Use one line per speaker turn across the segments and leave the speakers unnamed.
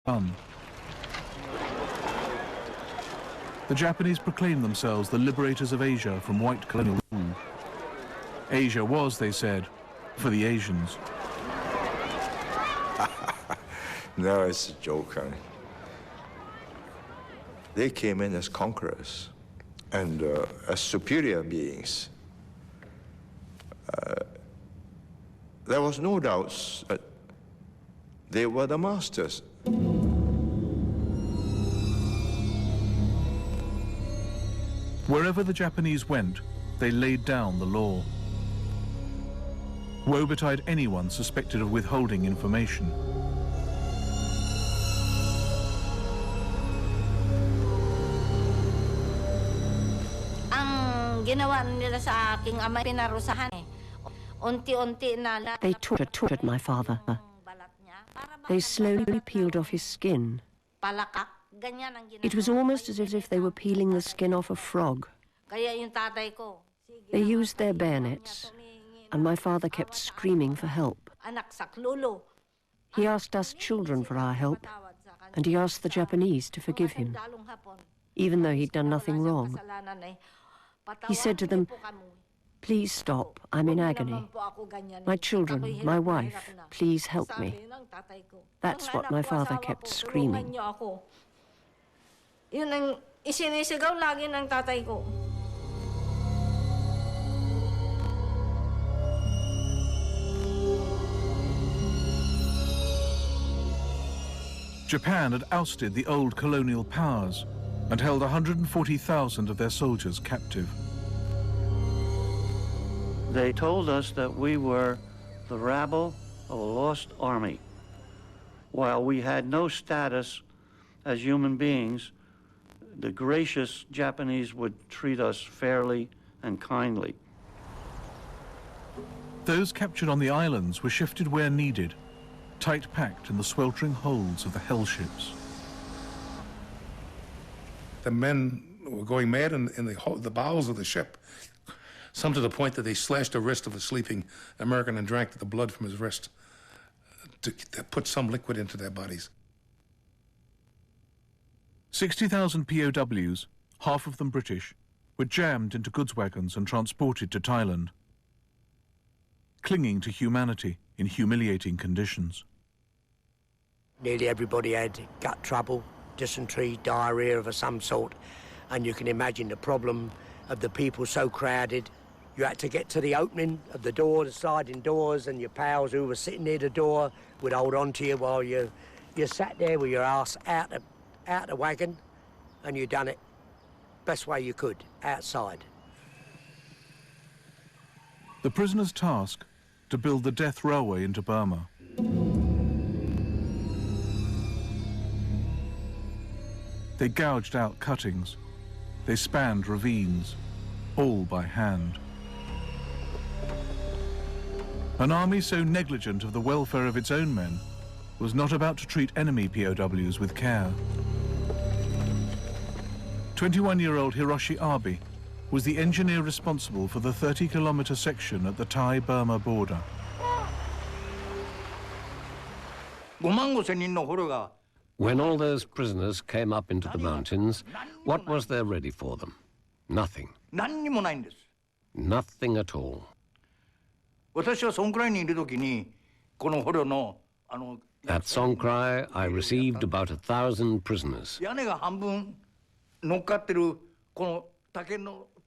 done. The Japanese proclaimed themselves the liberators of Asia from white colonial rule. Asia was, they said, for the Asians.
No, it's a joke, honey. They came in as conquerors and as superior beings. There was no doubt that they were the masters.
Wherever the Japanese went, they laid down the law. Woe betide anyone suspected of withholding information.
They tortured my father. They slowly peeled off his skin. It was almost as if they were peeling the skin off a frog. They used their bayonets, and my father kept screaming for help. He asked us children for our help, and he asked the Japanese to forgive him, even though he'd done nothing wrong. He said to them, "Please stop, I'm in agony. My children, my wife, please help me." That's what my father kept screaming.
Yun ang isinisigaw lagi ng tatay ko.
Japan had ousted the old colonial powers and held 140,000 of their soldiers captive.
They told us that we were the rabble of a lost army. While we had no status as human beings, the gracious Japanese would treat us fairly and kindly.
Those captured on the islands were shifted where needed, tight-packed in the sweltering holds of the hell ships.
The men were going mad in the bowels of the ship, some to the point that they slashed the wrist of a sleeping American and drank the blood from his wrist to put some liquid into their bodies.
60,000 POWs, half of them British, were jammed into goods wagons and transported to Thailand, clinging to humanity in humiliating conditions.
Nearly everybody had gut trouble, dysentery, diarrhea of some sort, and you can imagine the problem of the people so crowded. You had to get to the opening of the door, the sliding doors, and your pals who were sitting near the door would hold on to you while you sat there with your ass out the wagon, and you done it best way you could, outside.
The prisoners' task, to build the death railway into Burma. They gouged out cuttings. They spanned ravines, all by hand. An army so negligent of the welfare of its own men was not about to treat enemy POWs with care. 21-year-old Hiroshi Abe was the engineer responsible for the 30-kilometer section at the Thai-Burma border.
When all those prisoners came up into the mountains, what was there ready for them? Nothing. Nothing at all. At Songkrai, I received about 1,000 prisoners.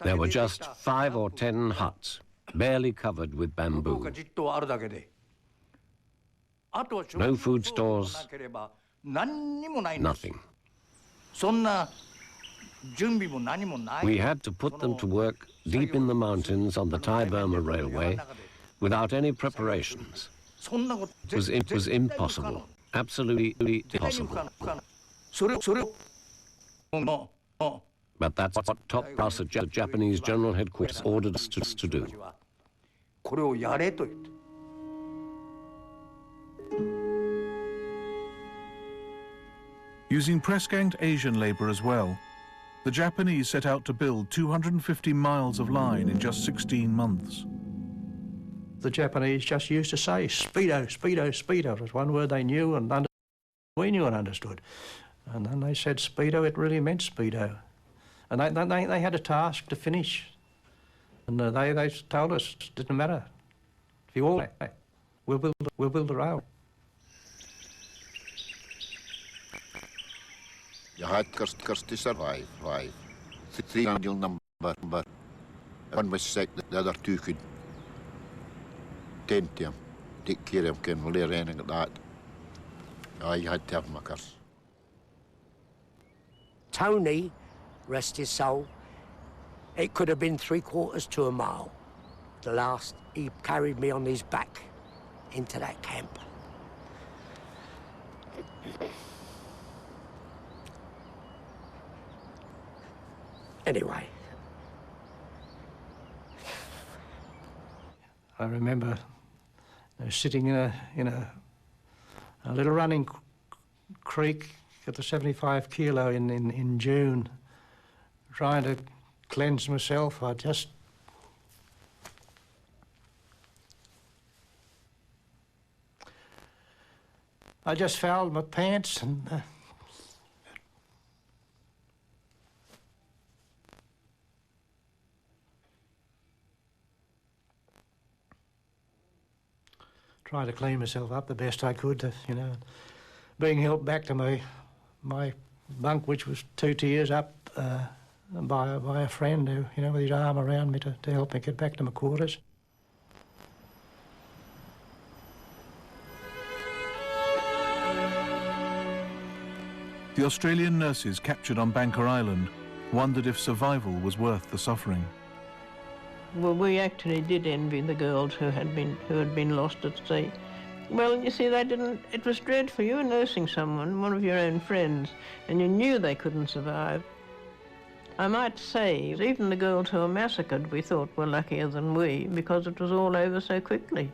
There were just 5 or 10 huts, barely covered with bamboo. No food stores, nothing. We had to put them to work deep in the mountains on the Thai-Burma railway without any preparations. It was impossible, absolutely impossible. But that's what top brass at Japanese General Headquarters ordered us to do.
Using press-ganged Asian labor as well, the Japanese set out to build 250 miles of line in just 16 months.
The Japanese just used to say, "Speedo, speedo, speedo." It was one word they knew and understood.
we knew and understood. And then they said Speedo, it really meant Speedo. And they had a task to finish. And they told us it didn't matter. If you all, we'll build the rail.
You had to survive. 3 annual number. One was sick, the other 2 could tend to him, take care of him, or anything like that. You had to have him, of course.
Tony, rest his soul, it could have been 3/4 to a mile. The last, he carried me on his back into that camp. Anyway.
I remember sitting in a little running creek at the 75 kilo in June, trying to cleanse myself. I just fouled my pants and tried to clean myself up the best I could, being helped back to my bunk, which was 2 tiers up by a friend who, with his arm around me to help me get back to my quarters.
The Australian nurses captured on Banker Island wondered if survival was worth the suffering.
Well, we actually did envy the girls who had been lost at sea. Well, you see, it was dreadful. You were nursing someone, one of your own friends, and you knew they couldn't survive. I might say, even the girls who were massacred, we thought were luckier than we, because it was all over so quickly.